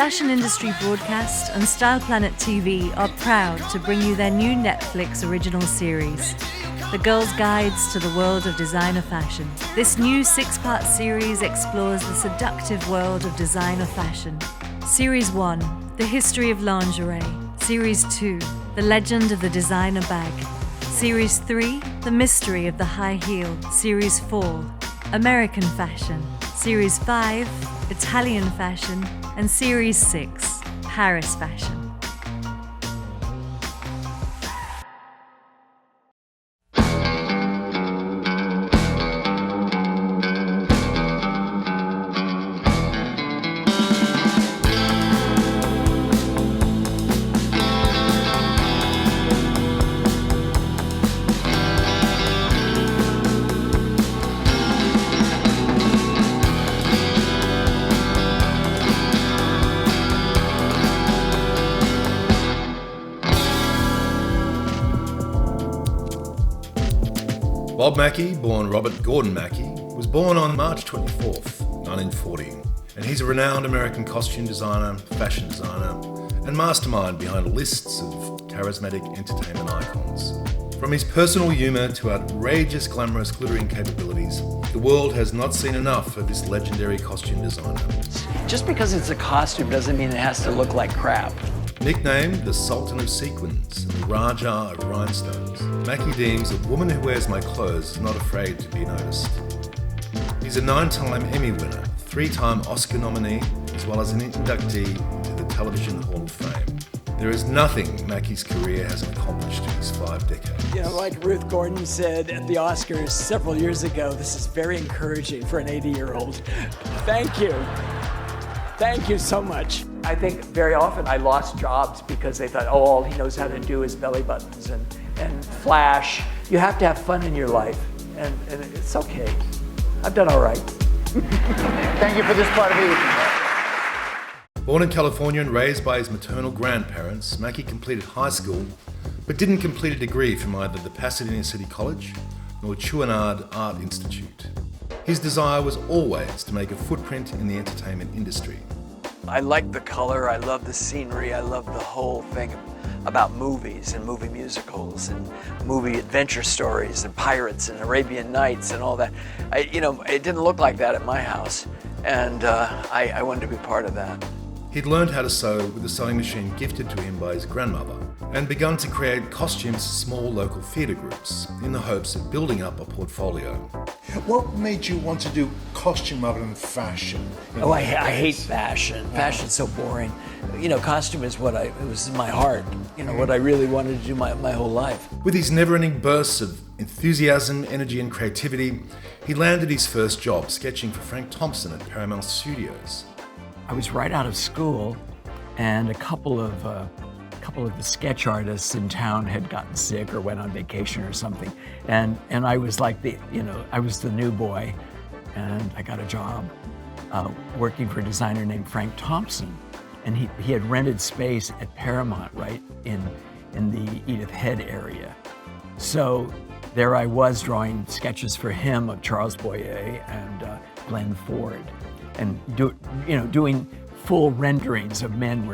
Fashion Industry Broadcast and Style Planet TV are proud to bring you their new Netflix original series, The Girl's Guides to the World of Designer Fashion. This new 6-part series explores the seductive world of designer fashion. Series 1, The History of Lingerie. Series 2, The Legend of the Designer Bag. Series 3, The Mystery of the High Heel. Series 4, American Fashion. Series 5, Italian Fashion. And Series 6, Paris Fashion. Bob Mackie, born Robert Gordon Mackie, was born on March 24th, 1940, and he's a renowned American costume designer, fashion designer, and mastermind behind lists of charismatic entertainment icons. From his personal humour to outrageous glamorous glittering capabilities, the world has not seen enough of this legendary costume designer. Just because it's a costume doesn't mean it has to look like crap. Nicknamed the Sultan of Sequins and the Rajah of Rhinestones, Mackie deems a woman who wears my clothes is not afraid to be noticed. He's a 9-time Emmy winner, 3-time Oscar nominee, as well as an inductee to the Television Hall of Fame. There is nothing Mackie's career hasn't accomplished in his 5 decades. You know, like Ruth Gordon said at the Oscars several years ago, this is very encouraging for an 80-year-old. Thank you. Thank you so much. I think very often I lost jobs because they thought, oh, all he knows how to do is belly buttons and flash. You have to have fun in your life, and it's okay. I've done all right. Thank you for this part of it. Born in California and raised by his maternal grandparents, Mackie completed high school, but didn't complete a degree from either the Pasadena City College nor Chouinard Art Institute. His desire was always to make a footprint in the entertainment industry. I like the color, I love the scenery, I love the whole thing about movies and movie musicals and movie adventure stories and pirates and Arabian Nights and all that. It didn't look like that at my house, and I wanted to be part of that. He'd learned how to sew with a sewing machine gifted to him by his grandmother and begun to create costumes for small local theatre groups in the hopes of building up a portfolio. What made you want to do costume rather than fashion? Oh, I hate fashion. Fashion's so boring. Costume is it was in my heart. What I really wanted to do my whole life. With his never-ending bursts of enthusiasm, energy and creativity, he landed his first job sketching for Frank Thompson at Paramount Studios. I was right out of school, and a couple of the sketch artists in town had gotten sick or went on vacation or something, and I was like I was the new boy, and I got a job working for a designer named Frank Thompson, and he had rented space at Paramount right in the Edith Head area, so there I was drawing sketches for him of Charles Boyer and Glenn Ford. And doing full renderings of men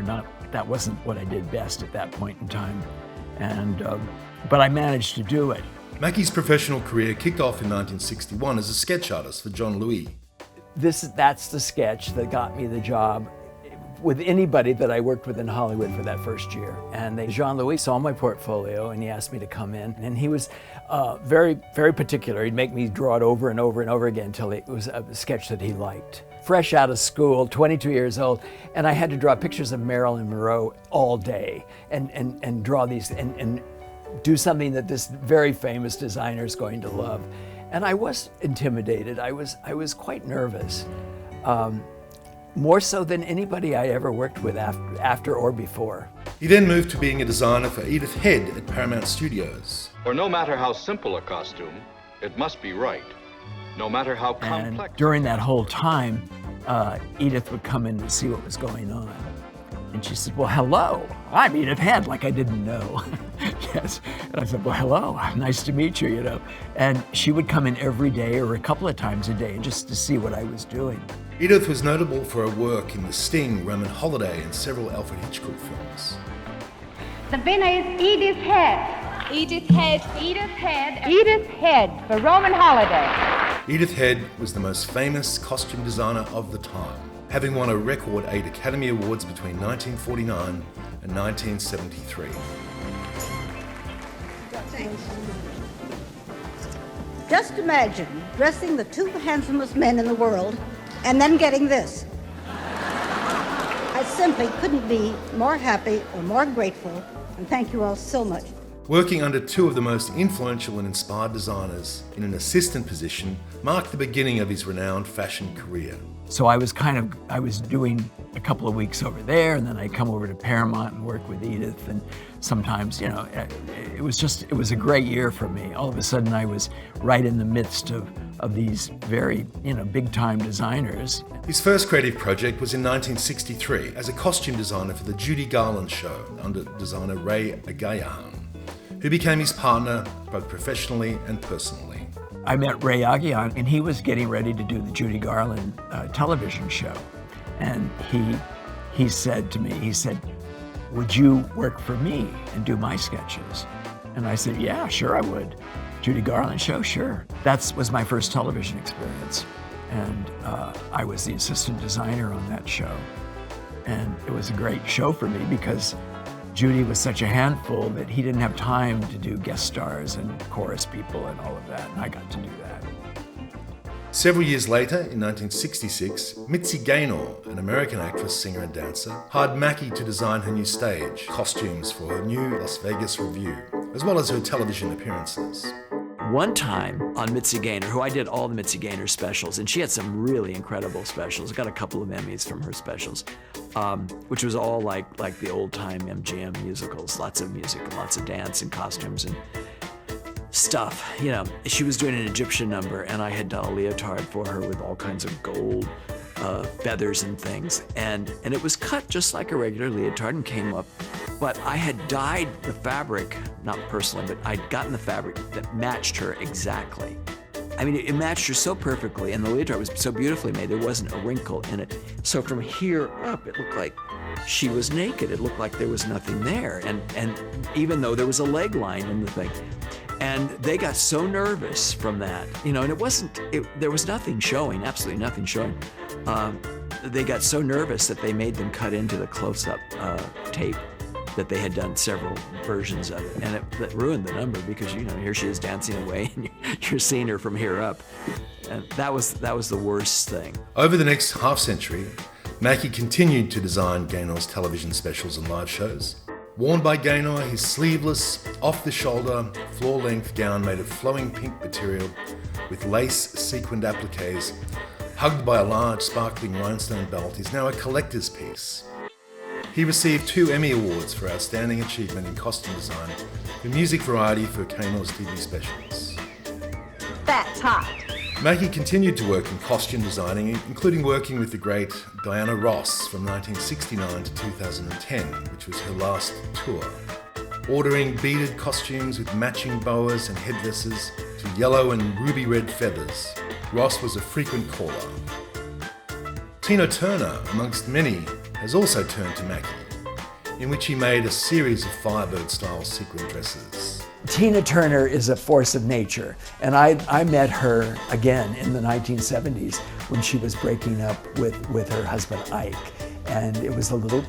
that wasn't what I did best at that point in time. But I managed to do it. Mackie's professional career kicked off in 1961 as a sketch artist for John Louis. That's the sketch that got me the job with anybody that I worked with in Hollywood for that first year. And Jean Louis saw my portfolio and he asked me to come in. And he was very, very particular. He'd make me draw it over and over and over again until it was a sketch that he liked. Fresh out of school, 22 years old, and I had to draw pictures of Marilyn Monroe all day and draw these and do something that this very famous designer is going to love. And I was intimidated. I was quite nervous. More so than anybody I ever worked with after or before. He then moved to being a designer for Edith Head at Paramount Studios. For no matter how simple a costume, it must be right. No matter how complex. And during that whole time, Edith would come in to see what was going on. And she said, well, hello, I'm Edith Head, like I didn't know. Yes. And I said, well, hello, nice to meet you, And she would come in every day or a couple of times a day just to see what I was doing. Edith was notable for her work in The Sting, Roman Holiday, and several Alfred Hitchcock films. The winner is Edith Head. Edith Head. Edith Head. Edith Head for Roman Holiday. Edith Head was the most famous costume designer of the time, having won a record 8 Academy Awards between 1949 and 1973. Just imagine dressing the two handsomest men in the world and then getting this. I simply couldn't be more happy or more grateful, and thank you all so much. Working under two of the most influential and inspired designers in an assistant position marked the beginning of his renowned fashion career. So I was doing a couple of weeks over there, and then I'd come over to Paramount and work with Edith, and sometimes, it was a great year for me. All of a sudden I was right in the midst of these very, big-time designers. His first creative project was in 1963 as a costume designer for the Judy Garland show under designer Ray Aghayan, who became his partner both professionally and personally. I met Ray Aghayan, and he was getting ready to do the Judy Garland television show. And he said to me, would you work for me and do my sketches? And I said, yeah, sure I would. Judy Garland show, sure. That was my first television experience. And I was the assistant designer on that show. And it was a great show for me because Judy was such a handful that he didn't have time to do guest stars and chorus people and all of that, and I got to do that. Several years later, in 1966, Mitzi Gaynor, an American actress, singer and dancer, hired Mackie to design her new stage costumes for her new Las Vegas revue, as well as her television appearances. One time on Mitzi Gaynor, who I did all the Mitzi Gaynor specials, and she had some really incredible specials. I got a couple of Emmys from her specials, which was all like the old-time MGM musicals, lots of music and lots of dance and costumes and stuff. She was doing an Egyptian number, and I had done a leotard for her with all kinds of gold feathers and things, and it was cut just like a regular leotard and came up, but I had dyed the fabric, not personally, but I'd gotten the fabric that matched her exactly. I mean, it matched her so perfectly, and the leotard was so beautifully made, there wasn't a wrinkle in it. So from here up, it looked like she was naked. It looked like there was nothing there, and even though there was a leg line in the thing. And they got so nervous from that, and there was nothing showing, absolutely nothing showing. They got so nervous that they made them cut into the close-up tape that they had done several versions of it. And it ruined the number because, here she is dancing away and you're seeing her from here up. And that was the worst thing. Over the next half-century, Mackie continued to design Gaynor's television specials and live shows. Worn by Gaynor, his sleeveless, off-the-shoulder, floor-length gown made of flowing pink material with lace sequined appliques, hugged by a large sparkling rhinestone belt, is now a collector's piece. He received 2 Emmy Awards for Outstanding Achievement in Costume Design for music variety for Gaynor's TV specials. That's hot. Mackie continued to work in costume designing, including working with the great Diana Ross from 1969 to 2010, which was her last tour. Ordering beaded costumes with matching boas and headdresses to yellow and ruby red feathers, Ross was a frequent caller. Tina Turner, amongst many, has also turned to Mackie, in which he made a series of Firebird-style sequin dresses. Tina Turner is a force of nature, and I met her again in the 1970s when she was breaking up with her husband Ike, and it was a little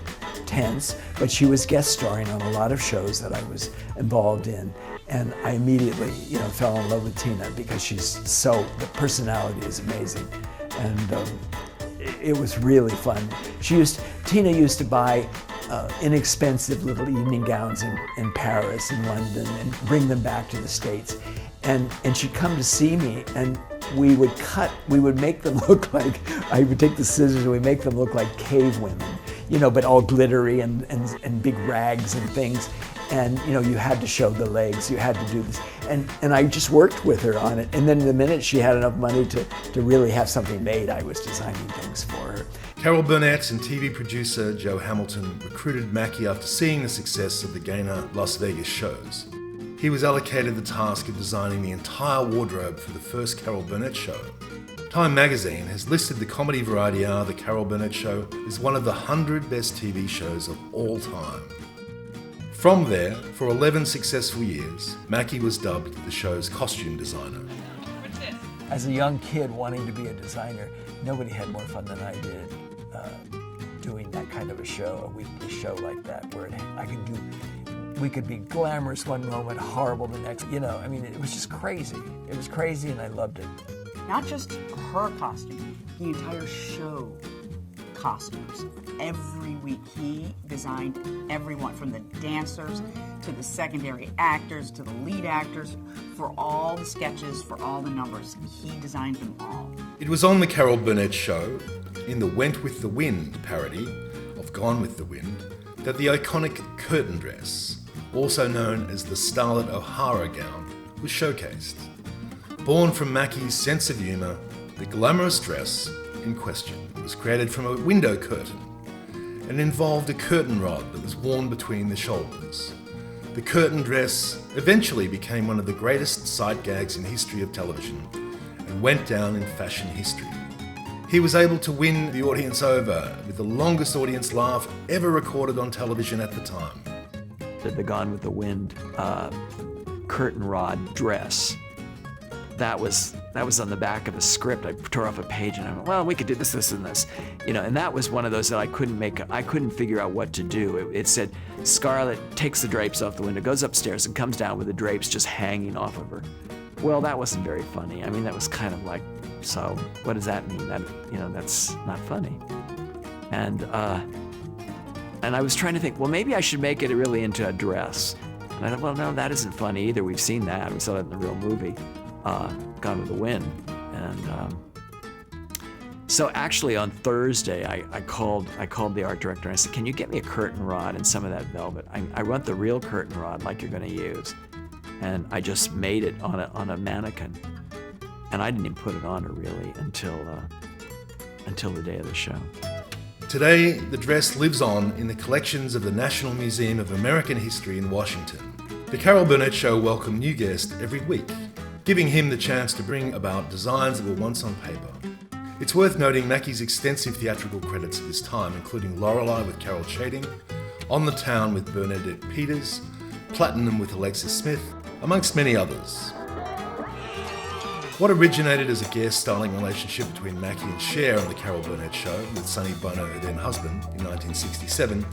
tense, but she was guest starring on a lot of shows that I was involved in, and I immediately fell in love with Tina because the personality is amazing, and it was really fun. Tina used to buy inexpensive little evening gowns in Paris and London and bring them back to the States. And she'd come to see me, and we would make them look like, I would take the scissors and we'd make them look like cave women, but all glittery and big rags and things. And you had to show the legs, you had to do this. And I just worked with her on it. And then the minute she had enough money to really have something made, I was designing things for her. Carol Burnett and TV producer Joe Hamilton recruited Mackie after seeing the success of the Gaynor Las Vegas shows. He was allocated the task of designing the entire wardrobe for the first Carol Burnett show, Time magazine has listed the comedy variety hour The Carol Burnett Show as one of the 100 best TV shows of all time. From there, for 11 successful years, Mackie was dubbed the show's costume designer. As a young kid wanting to be a designer, nobody had more fun than I did doing that kind of a show, a weekly show like that, where we could be glamorous one moment, horrible the next. It was just crazy. It was crazy and I loved it. Not just her costume, the entire show costumes. Every week he designed everyone, from the dancers to the secondary actors to the lead actors, for all the sketches, for all the numbers. He designed them all. It was on The Carol Burnett Show, in the Went With the Wind parody of Gone With the Wind, that the iconic curtain dress, also known as the Starlet O'Hara gown, was showcased. Born from Mackie's sense of humour, the glamorous dress in question was created from a window curtain and involved a curtain rod that was worn between the shoulders. The curtain dress eventually became one of the greatest sight gags in history of television and went down in fashion history. He was able to win the audience over with the longest audience laugh ever recorded on television at the time. The Gone with the Wind curtain rod dress, that was on the back of a script. I tore off a page and I went, well, we could do this, this, and this. And that was one of those that I couldn't figure out what to do. It said, Scarlett takes the drapes off the window, goes upstairs and comes down with the drapes just hanging off of her. Well, that wasn't very funny. That was kind of like, so what does that mean? That's not funny. And I was trying to think, well, maybe I should make it really into a dress. And I thought, well, no, that isn't funny either. We've seen that. We saw that in the real movie, Gone with the Wind. And so actually on Thursday, I called the art director and I said, can you get me a curtain rod and some of that velvet? I want the real curtain rod like you're going to use. And I just made it on a mannequin. And I didn't even put it on her really until the day of the show. Today, the dress lives on in the collections of the National Museum of American History in Washington. The Carol Burnett Show welcomed new guests every week, giving him the chance to bring about designs that were once on paper. It's worth noting Mackie's extensive theatrical credits of his time, including Lorelei with Carol Chading, On the Town with Bernadette Peters, Platinum with Alexis Smith, amongst many others. What originated as a guest-starring relationship between Mackie and Cher on The Carol Burnett Show with Sonny Bono, her then husband, in 1967,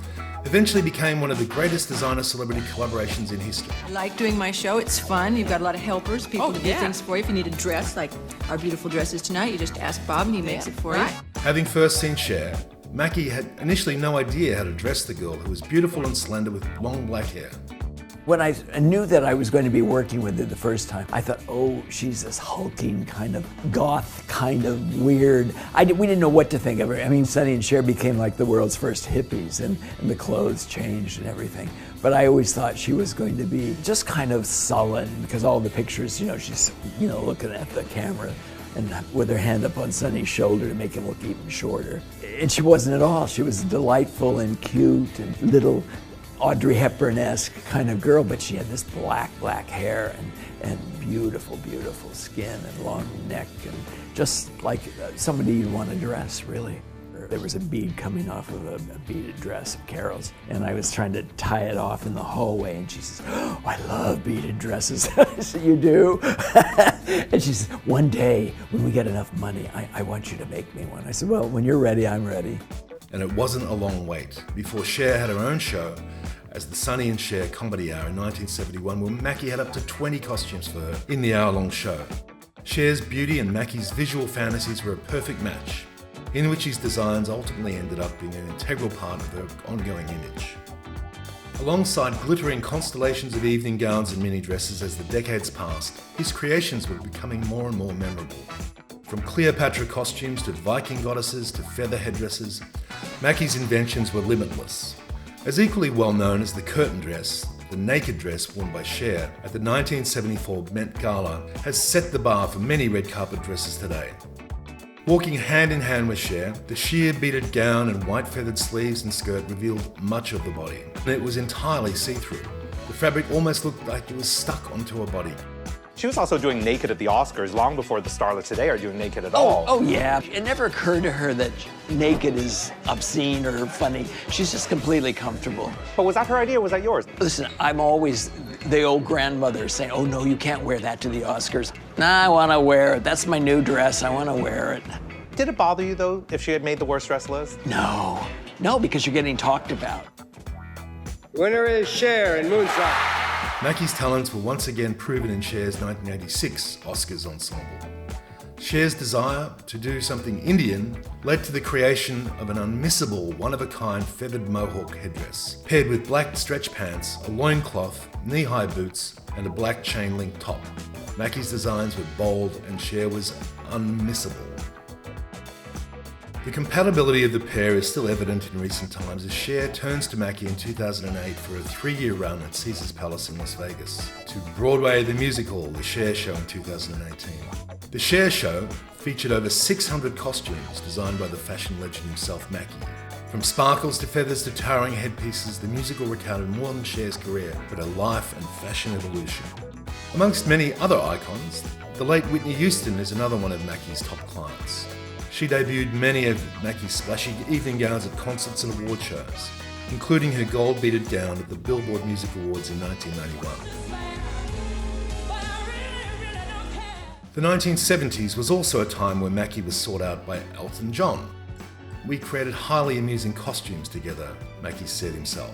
eventually became one of the greatest designer-celebrity collaborations in history. I like doing my show. It's fun. You've got a lot of helpers, people to do things for you. If you need a dress, like our beautiful dresses tonight, you just ask Bob and he makes it for you. Having first seen Cher, Mackie had initially no idea how to dress the girl who was beautiful and slender with long black hair. When I knew that I was going to be working with her the first time, I thought, oh, she's this hulking kind of goth, kind of weird. We didn't know what to think of her. Sonny and Cher became like the world's first hippies, and the clothes changed and everything. But I always thought she was going to be just kind of sullen, because all the pictures, she's, looking at the camera and with her hand up on Sonny's shoulder to make him look even shorter. And she wasn't at all. She was delightful and cute and little Audrey Hepburn-esque kind of girl, but she had this black hair and beautiful skin and long neck, and just like somebody you'd want to dress, really. There was a bead coming off of a beaded dress of Carol's, and I was trying to tie it off in the hallway, and she says, oh, I love beaded dresses. I said, you do? And she says, one day when we get enough money, I want you to make me one. I said, well, when you're ready, I'm ready. And it wasn't a long wait before Cher had her own show as the Sonny and Cher Comedy Hour in 1971, where Mackie had up to 20 costumes for her in the hour-long show. Cher's beauty and Mackie's visual fantasies were a perfect match, in which his designs ultimately ended up being an integral part of her ongoing image. Alongside glittering constellations of evening gowns and mini dresses as the decades passed, his creations were becoming more and more memorable. From Cleopatra costumes to Viking goddesses to feather headdresses, Mackie's inventions were limitless. As equally well known as the curtain dress, the naked dress worn by Cher at the 1974 Met Gala has set the bar for many red carpet dresses today. Walking hand in hand with Cher, the sheer beaded gown and white feathered sleeves and skirt revealed much of the body, and it was entirely see-through. The fabric almost looked like it was stuck onto her body. She was also doing naked at the Oscars long before the starlets today are doing naked at all. Oh, yeah. It never occurred to her that naked is obscene or funny. She's just completely comfortable. But was that her idea or was that yours? Listen, I'm always the old grandmother saying, oh, no, you can't wear that to the Oscars. Nah, I want to wear it. That's my new dress. I want to wear it. Did it bother you, though, if she had made the worst dress list? No. No, because you're getting talked about. Winner is Cher in Moonshot. Mackie's talents were once again proven in Cher's 1986 Oscars ensemble. Cher's desire to do something Indian led to the creation of an unmissable, one-of-a-kind feathered mohawk headdress, paired with black stretch pants, a loincloth, knee-high boots, and a black chain-link top. Mackie's designs were bold and Cher was unmissable. The compatibility of the pair is still evident in recent times as Cher turns to Mackie in 2008 for a 3-year run at Caesars Palace in Las Vegas, to Broadway the musical The Cher Show in 2018. The Cher Show featured over 600 costumes designed by the fashion legend himself, Mackie. From sparkles to feathers to towering headpieces, the musical recounted more than Cher's career, but her life and fashion evolution. Amongst many other icons, the late Whitney Houston is another one of Mackie's top clients. She debuted many of Mackie's splashy evening gowns at concerts and award shows, including her gold-beaded gown at the Billboard Music Awards in 1991. The 1970s was also a time where Mackie was sought out by Elton John. We created highly amusing costumes together, Mackie said himself.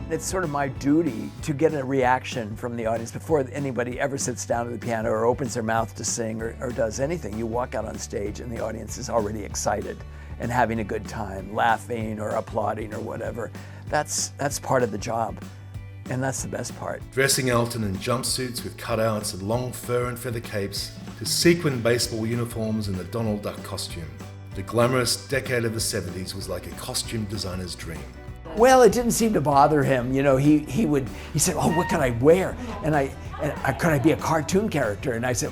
It's sort of my duty to get a reaction from the audience before anybody ever sits down at the piano or opens their mouth to sing or does anything. You walk out on stage and the audience is already excited and having a good time, laughing or applauding or whatever. That's part of the job, and that's the best part. Dressing Elton in jumpsuits with cutouts and long fur and feather capes, to sequined baseball uniforms and the Donald Duck costume. The glamorous decade of the 70s was like a costume designer's dream. Well, it didn't seem to bother him. You know, he said, oh, what can I wear? And could I be a cartoon character? And I said,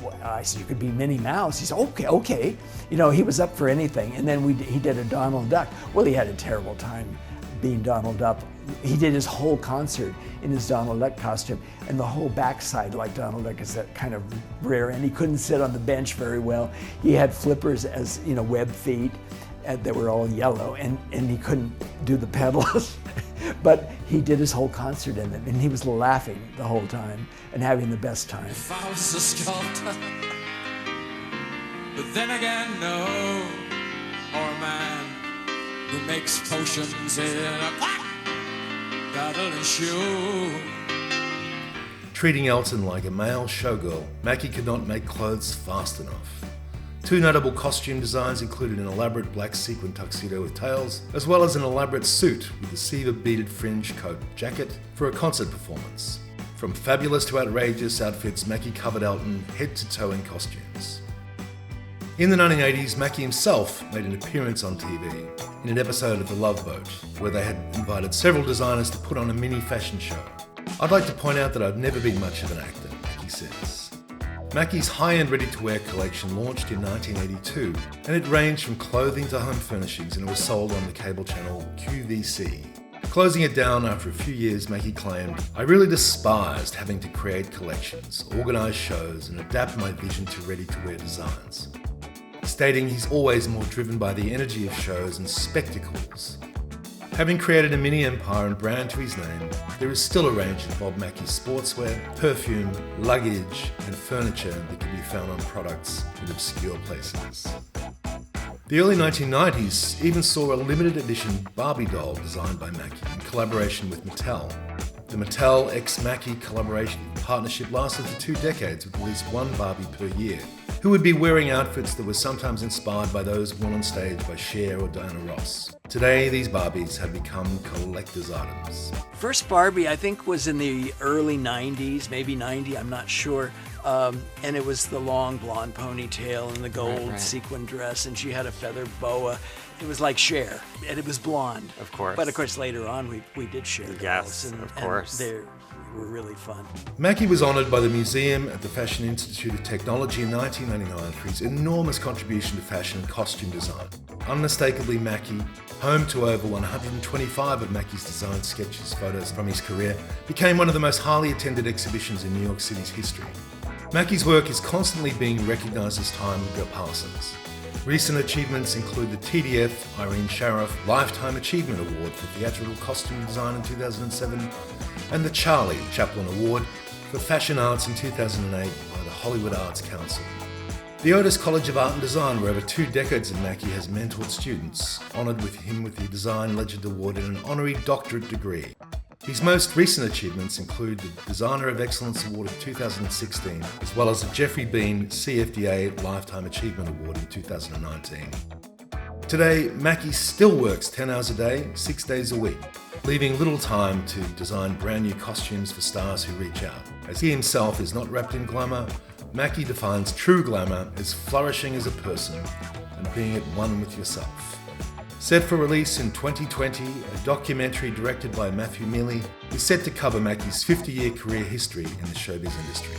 you could be Minnie Mouse. He said, okay. You know, he was up for anything. And then he did a Donald Duck. Well, he had a terrible time being Donald Duck. He did his whole concert in his Donald Duck costume, and the whole backside, like Donald Duck, is that kind of rare, and he couldn't sit on the bench very well. He had flippers as, web feet. That were all yellow, and he couldn't do the pedals. But he did his whole concert in them, and he was laughing the whole time and having the best time. If I was a sculptor, but then again, no, or a man who makes potions in a pot, that'll ensure. Treating Elton like a male showgirl, Mackie could not make clothes fast enough. Two notable costume designs included an elaborate black sequin tuxedo with tails, as well as an elaborate suit with a cedar-beaded fringe coat jacket for a concert performance. From fabulous to outrageous outfits, Mackie covered Elton head to toe in costumes. In the 1980s, Mackie himself made an appearance on TV in an episode of The Love Boat, where they had invited several designers to put on a mini fashion show. I'd like to point out that I've never been much of an actor, Mackie says. Mackie's high-end ready-to-wear collection launched in 1982, and it ranged from clothing to home furnishings, and it was sold on the cable channel QVC. Closing it down after a few years, Mackie claimed, "I really despised having to create collections, organise shows, and adapt my vision to ready-to-wear designs," stating he's always more driven by the energy of shows and spectacles. Having created a mini empire and brand to his name, there is still a range of Bob Mackie's sportswear, perfume, luggage, and furniture that can be found on products in obscure places. The early 1990s even saw a limited edition Barbie doll designed by Mackie in collaboration with Mattel. The Mattel x Mackie collaboration partnership lasted for 2 decades with at least one Barbie per year, who would be wearing outfits that were sometimes inspired by those worn on stage by Cher or Diana Ross. Today, these Barbies have become collector's items. First Barbie, I think, was in the early 90s, maybe 90, I'm not sure. And it was the long blonde ponytail and the gold sequin dress, and she had a feather boa. It was like Cher, and it was blonde. Of course. But of course, later on, we did Cher dolls. Yes, of course. And they were really fun. Mackie was honoured by the museum at the Fashion Institute of Technology in 1999 for his enormous contribution to fashion and costume design. Unmistakably Mackie, home to over 125 of Mackie's design sketches, photos from his career, became one of the most highly attended exhibitions in New York City's history. Mackie's work is constantly being recognised as time passes. Recent achievements include the TDF Irene Sharaff Lifetime Achievement Award for Theatrical Costume Design in 2007 and the Charlie Chaplin Award for Fashion Arts in 2008 by the Hollywood Arts Council. The Otis College of Art and Design, where over 2 decades of Mackie has mentored students, honoured him with the Design Legend Award and an honorary doctorate degree. His most recent achievements include the Designer of Excellence Award in 2016, as well as the Jeffrey Bean CFDA Lifetime Achievement Award in 2019. Today, Mackie still works 10 hours a day, 6 days a week, leaving little time to design brand new costumes for stars who reach out. As he himself is not wrapped in glamour, Mackie defines true glamour as flourishing as a person and being at one with yourself. Set for release in 2020, a documentary directed by Matthew Mealy is set to cover Mackie's 50-year career history in the showbiz industry.